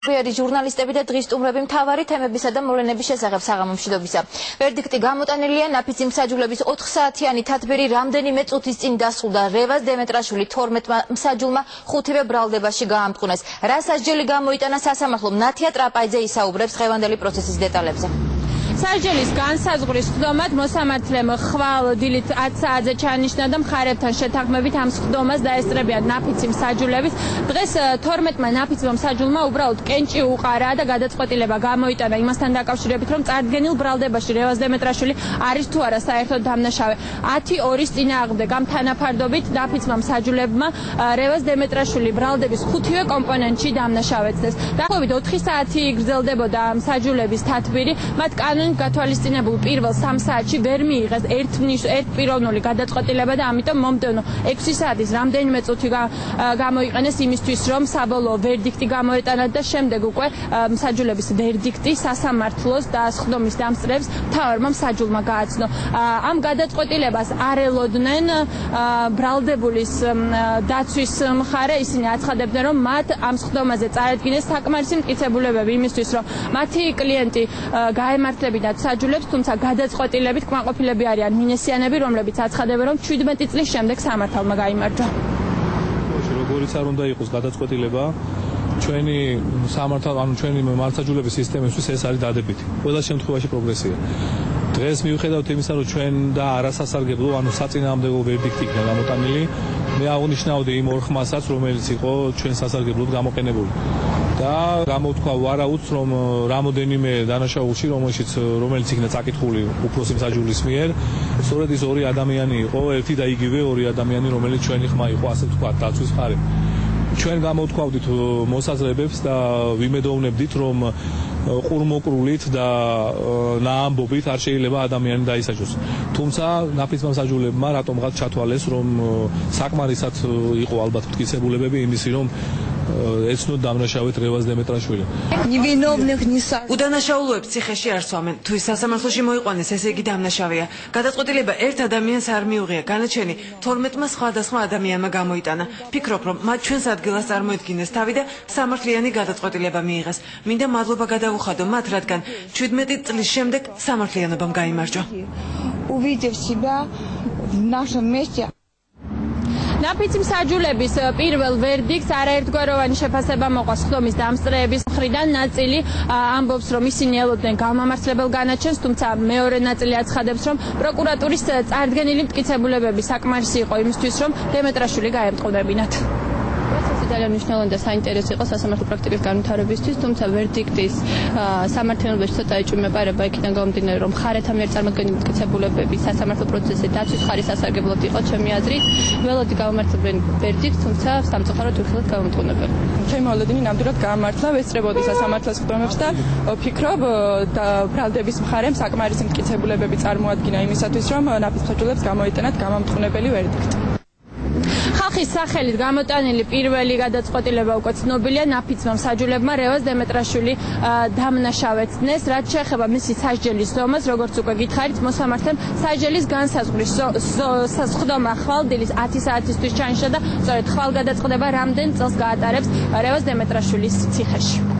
ჟურნალისტები და დღის სტუმრები მთავარი თემებისა და მოვლენების შესახებ საღამო მშვიდობისა. ვერდიქტი გამოტანილია ნაფიცი მსაჯულების 4 საათიანი თათბირი რამდენიმე წუთის წინ დასრულდა. რევაზ დემეტრაშვილი 12 მსაჯულმა 5-ვე ბრალდებაში გაამტყუნეს. რა სასჯელი გამოიტანა სასამართლომ? ნათია ტრაპაიძე ისაუბრებს ღევანდელი პროცესის დეტალებზე. სასჯელის განსაზღვრის ხდომად მოსამართლემ ხვალ დილით 10 საათზე ჩაანიშნა და მხარებთან შეთანხმებით ამ ხდომას დაესწრებიან ნაფიცი მსაჯულების. დღეს 12-მა ნაფიცმა მსაჯულმა უბრალოდ კენჭი უყარა და გადაწყვეტილება გამოიტანა იმასთან დაკავშირებით, რომ წარდგენილ ბრალდებაში რევაზ დემეტრაშვილი არის თუ არა საერთოდ დამნაშავე. 10-2-ის წინააღმდეგ ამ თანაფარდობით ნაფიცმა მსაჯულებმა რევაზ დემეტრაშვილი ბრალდების 5-ვე კომპონენტში დამნაშავეცდეს. დაახლოებით 4 საათი გრძელდებოდა მსაჯულების თათბირი, მათ გათვალისწინებულ პირველ 3 საათში ვერ მიიღეს ერთპიროვნული გადაწყვეტილება და ამიტომ მომდევნო 6 საათის რამდენიმე წუთი გამოიყენეს იმისთვის, რომ საბოლოო ვერდიქტი გამოეტანათ და შემდეგ უკვე მსაჯულების ვერდიქტი სასამართლოს და სხდომის დამსწრებს მთავარმა მსაჯულმა გააცნო. ამ გადაწყვეტილებას არ ელოდნენ ბრალდებულის დაცვის მხარე, ისინი აცხადებდნენ, რომ მათ ამ სხდომაზე წარადგინეს საკმარისი მტკიცებულებები იმისთვის, რომ მათი კლიენტი გაემართლებინათ საჯულებს, თუმცა გადაწყვეტილებით კმაყოფილები არიან მინესიანები, რომლებიც აცხადებენ, რომ 17 წლის შემდეგ სამართალმა გაიმარჯვა. როგორიც არ უნდა იყოს გადაწყვეტილება, ჩვენი სამართალ, ანუ ჩვენი მართლმსაჯულების სისტემისთვის ეს არის დადებითი. ყველა შემთხვევაში პროგრესია. დღეს მიუხედავად იმისა, რომ ჩვენ და არასასარგებლო, ანუ საწინააღმდეგო ვერდიქტი იქნა გამოტანილი, მე აღნიშნავდი იმ ორ ხმასაც, რომელიც იყო ჩვენ სასარგებლოდ გამოყენებული. და გამოთქვა ვარაუდს, რომ რამოდენიმე დანაშაულში, რომელიც იქნა წაკითხული უფროსი მსაჯულის მიერ, სწორედ ის ორი ადამიანი იყო, ერთი და იგივე ორი ადამიანი, რომელიც ჩვენი ხმა იყო, ასე ვთქვათ, დაცვის მხარე. ჩვენ გამოთქვავდით მოსაზრებებს და ვიმედოვნებდით, რომ ყურმოკრულით და ნაამბობით არ შეიძლება ადამიანი დაისაჯოს. თუმცა ნაფიცმა მსაჯულებმა რატომღაც ჩათვალეს, რომ საკმარისად იყო ალბათ მტკიცებულებები იმისი, რომ ეცნოთ დამნაშავეთ რევაზ დემეტრაშვილი. უდანაშაულოებს ციხეში არ სვამენ. თუ ის სასამართლოში მოიყვანეს, ესე იგი დამნაშავეა. გადაწყვეტილება ერთ ადამიანს არ მიუღია. განაჩენი 12-მა სხვადასხვა ადამიანმა გამოიტანა. ფიქრობ, რომ მათ ჩვენს ადგილას წარმოედგინეს თავი და სამართლიანი გადაწყვეტილება მიიღეს. მინდა მადლობა გადავუხადო მათ, რადგან 17 წლის შემდეგ სამართლიანობამ გაიმარჯვა. ნაფიცი მსაჯულების პირველ ვერდიქტს არაერთგვაროვანი შეფასება მოყვა სხდომის დამსწრეების მხრიდან. ნაწილი ამბობს, რომ ისინი ელოდნენ გამამართლებელ განაჩენს, თუმცა მეორე ნაწილი აცხადებს, რომ პროკურატურის წარდგენილი მტკიცებულებები საკმარისი იყო იმისთვის, რომ დემეტრაშვილი გაემტყუნებინათ. ძალიან მნიშვნელოვანი და საინტერესო იყო სასამართლო პრაქტიკის განვითარებისთვის, თუმცა ვერდიქტის სამართლიანობაში ცოტა ეჭვმეპარება იქიდან გამომდინარე, რომ მხარეთა მიერ წარმოქმნილი მტკიცებულებები სასამართლო პროცესზე დაცვის ხარის სასარგებლოდ იყო, ჩემი აზრით, ველოდი გამართლებენ ვერდიქტს, თუმცა სამწუხაროდ უხილოდ გამომტყუნებელ. ჩემი მოლოდინი ნამდვილად გაამართლა, ვესწრებოდი სასამართლოს ხდომებს და ვფიქრობ, ბრალდების მხარემ საკმარისი მტკიცებულებები წარმოადგინა იმისათვის, რომ ნაფიც მსაჯულებს გამოეტანათ გამომტყუნებელი ვერდიქტი. ხალხის სახელით გამოტანილი პირველი გადაწყვეტილება უკვე ცნობილია. ნაფიცმა მსაჯულებმა რევაზ დემეტრაშვილი დამნაშავეცნეს. რაც შეეხება მისი სასჯელის ზომას, როგორც უკვე გითხარით, მოსამართლემ სასჯელის განსაზღვრის სხდომა ხვალდილის 10 საათისთვის ჩაანიშნა და სწორედ ხვალ გადაწყდება რამდენ წელს გაატარებს რევაზ დემეტრაშვილის ციხეში.